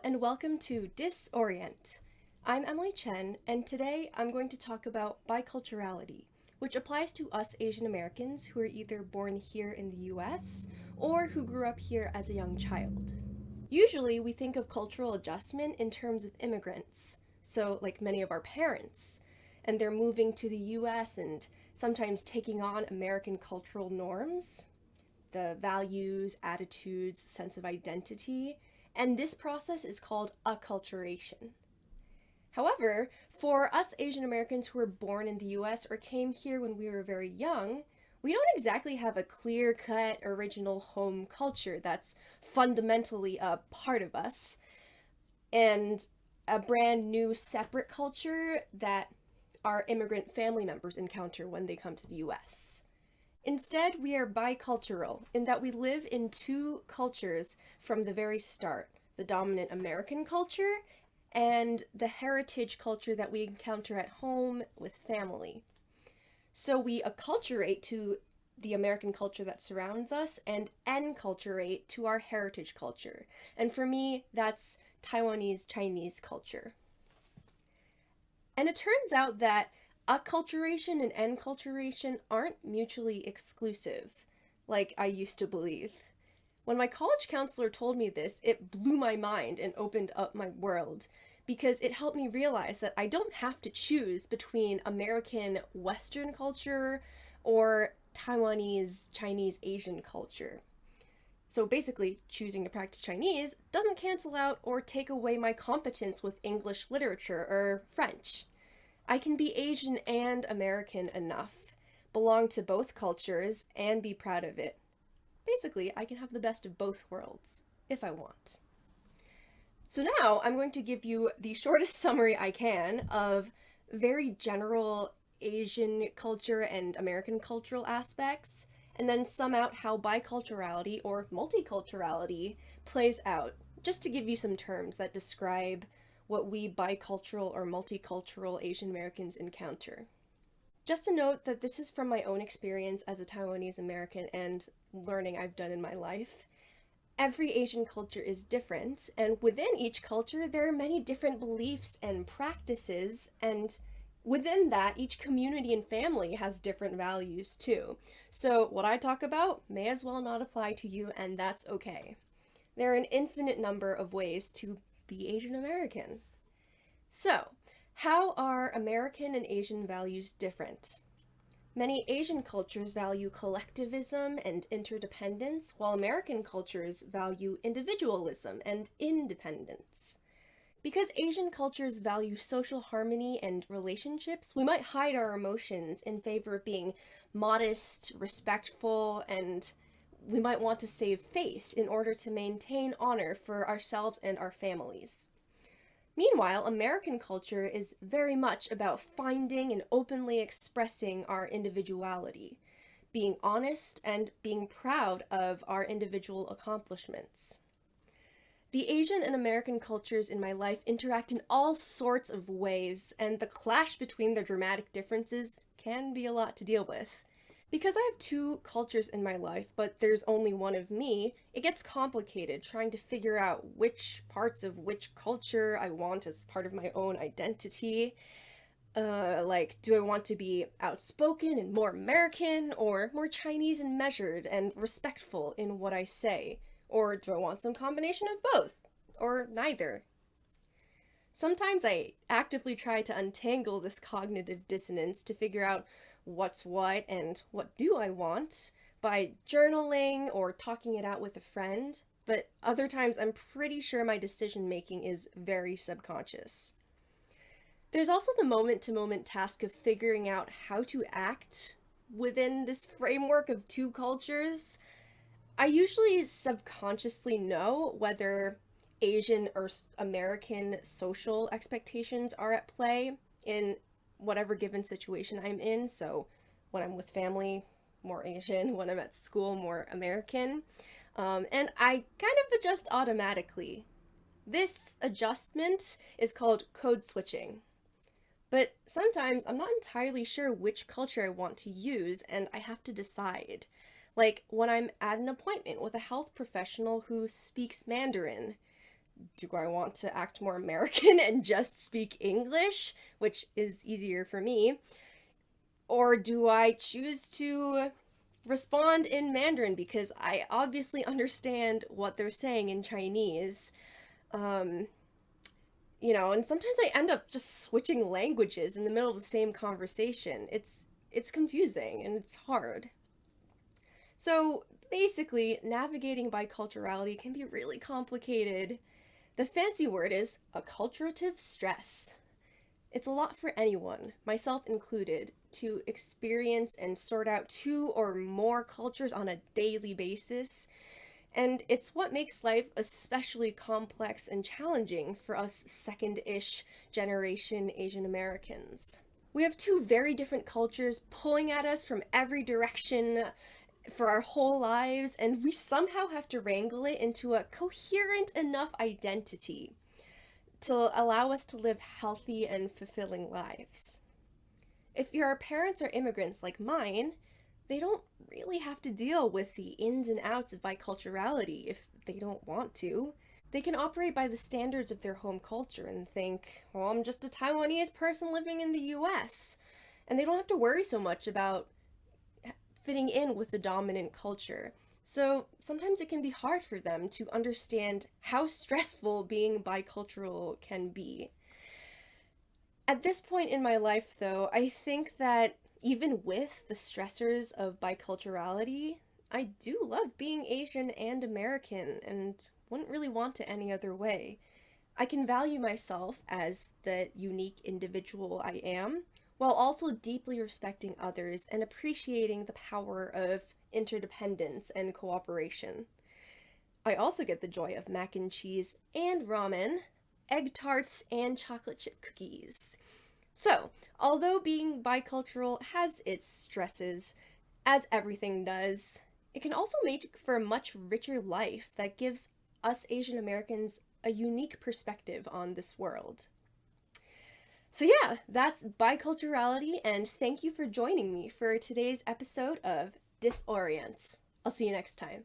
and welcome to Disorient. I'm Emily Chen, and today I'm going to talk about biculturality, which applies to us Asian Americans who are either born here in the US or who grew up here as a young child. Usually, we think of cultural adjustment in terms of immigrants, so, like many of our parents, and they're moving to the US and sometimes taking on American cultural norms, the values, attitudes, sense of identity, and this process is called acculturation. However, for us Asian Americans who were born in the US or came here when we were very young, we don't exactly have a clear cut original home culture that's fundamentally a part of us, and a brand new separate culture that our immigrant family members encounter when they come to the US. Instead, we are bicultural in that we live in two cultures from the very start, the dominant American culture and the heritage culture that we encounter at home with family. So we acculturate to the American culture that surrounds us and enculturate to our heritage culture. And for me, that's Taiwanese Chinese culture. And it turns out that acculturation and enculturation aren't mutually exclusive, like I used to believe. When my college counselor told me this, it blew my mind and opened up my world because it helped me realize that I don't have to choose between American Western culture or Taiwanese Chinese Asian culture. So basically, choosing to practice Chinese doesn't cancel out or take away my competence with English literature or French. I can be Asian and American enough, belong to both cultures, and be proud of it. Basically, I can have the best of both worlds, if I want. So now I'm going to give you the shortest summary I can of very general Asian culture and American cultural aspects, and then sum out how biculturality or multiculturality plays out, just to give you some terms that describe what we bicultural or multicultural Asian Americans encounter. Just to note that this is from my own experience as a Taiwanese American and learning I've done in my life. Every Asian culture is different, and within each culture, there are many different beliefs and practices, and within that, each community and family has different values too. So, what I talk about may as well not apply to you, and that's okay. There are an infinite number of ways to be Asian American. So, how are American and Asian values different? Many Asian cultures value collectivism and interdependence, while American cultures value individualism and independence. Because Asian cultures value social harmony and relationships, we might hide our emotions in favor of being modest, respectful, and we might want to save face in order to maintain honor for ourselves and our families. Meanwhile, American culture is very much about finding and openly expressing our individuality, being honest and being proud of our individual accomplishments. The Asian and American cultures in my life interact in all sorts of ways, and the clash between their dramatic differences can be a lot to deal with. Because I have two cultures in my life, but there's only one of me, it gets complicated trying to figure out which parts of which culture I want as part of my own identity. Do I want to be outspoken and more American, or more Chinese and measured and respectful in what I say? Or do I want some combination of both? Or neither? Sometimes I actively try to untangle this cognitive dissonance to figure out what's what and what do I want by journaling or talking it out with a friend, but other times I'm pretty sure my decision making is very subconscious. There's also the moment-to-moment task of figuring out how to act within this framework of two cultures. I usually subconsciously know whether Asian or American social expectations are at play in whatever given situation I'm in. So when I'm with family, more Asian. When I'm at school, more American. And I kind of adjust automatically. This adjustment is called code switching. But sometimes I'm not entirely sure which culture I want to use, and I have to decide. Like when I'm at an appointment with a health professional who speaks Mandarin, do I want to act more American and just speak English, which is easier for me? Or do I choose to respond in Mandarin because I obviously understand what they're saying in Chinese? Um, and sometimes I end up just switching languages in the middle of the same conversation. It's confusing and it's hard. So basically, navigating biculturality can be really complicated. The fancy word is acculturative stress. It's a lot for anyone, myself included, to experience and sort out two or more cultures on a daily basis. And it's what makes life especially complex and challenging for us second ish generation Asian Americans. We have two very different cultures pulling at us from every direction for our whole lives, and we somehow have to wrangle it into a coherent enough identity to allow us to live healthy and fulfilling lives. If your parents are immigrants like mine, they don't really have to deal with the ins and outs of biculturality if they don't want to. They can operate by the standards of their home culture and think, well, I'm just a Taiwanese person living in the US. And they don't have to worry so much about fitting in with the dominant culture. So sometimes it can be hard for them to understand how stressful being bicultural can be. At this point in my life, though, I think that even with the stressors of biculturality, I do love being Asian and American and wouldn't really want it any other way. I can value myself as the unique individual I am, while also deeply respecting others and appreciating the power of interdependence and cooperation. I also get the joy of mac and cheese and ramen, egg tarts, and chocolate chip cookies. So, although being bicultural has its stresses, as everything does, it can also make for a much richer life that gives us Asian Americans a unique perspective on this world. So, yeah, that's biculturality, and thank you for joining me for today's episode of Disorient. I'll see you next time.